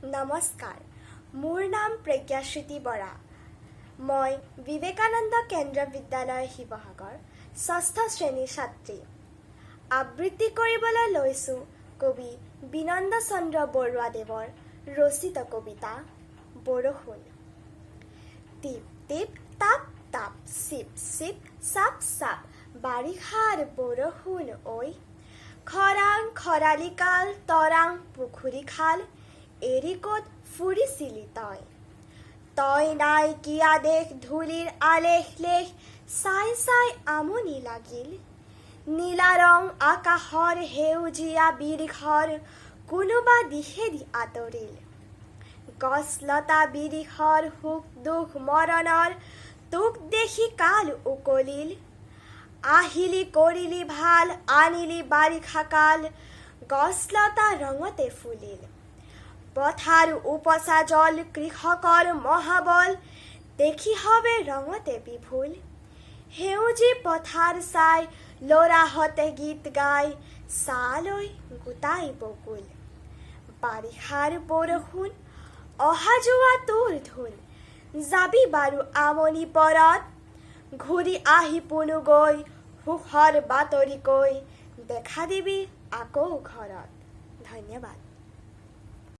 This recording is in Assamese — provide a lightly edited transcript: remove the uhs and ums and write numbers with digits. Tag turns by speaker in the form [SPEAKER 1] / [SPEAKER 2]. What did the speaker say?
[SPEAKER 1] নমস্কাৰ, মোৰ নাম প্ৰজ্ঞাশ্ৰুতি বৰা। মই বিবেকানন্দ কেন্দ্ৰীয় বিদ্যালয় শিৱসাগৰ ৬ষ্ঠ শ্ৰেণীৰ ছাত্ৰী। আবৃত্তি কৰিবলৈ লৈছোঁ কবি বিনন্দ চন্দ্ৰ বৰুৱাদেৱৰ ৰচিত কবিতা বৰষুণ। টিপ টিপ তাপ তাপ চিপ চিপ চাপ চাপ বাৰিষাৰ বৰষুণ ঐ, খৰাং খৰালি কাল তৰাং পুখুৰী খাল, এৰি ক'ত ফুৰিছিলি তই? তই নাই কিয়া দেশ ধূলিৰ আলেখ লেখ, চাই চাই আমনি লাগিল। নীলা ৰং আকাশৰ সেউজীয়া বিৰিখৰ, কোনোবা দিশেদি আঁতৰিল। গছ লতা বিৰিখৰ সুখ দুখ মৰণৰ, তোক দেখি কাল উকলিল। আহিলি কৰিলি ভাল আনিলি বাৰিষা কাল, গছ লতা ৰঙতে ফুলিল। পথাৰ উপচা জল কৃষকৰ মহাবল, দেখি হবে ৰঙতে বিভুল। সেউজী পথাৰ চাই ল'ৰাহঁতে গীত গায়, ছালৈ গোটাই বকুল। বাৰিষাৰ বৰষুণ অহা যোৱা তোৰ ধুন, যাবি বাৰু আমনি পৰত, ঘূৰি আহি পোনোগৈ সুখৰ বাতৰি কৈ, দেখা দিবি আকৌ ঘৰত। ধন্যবাদ।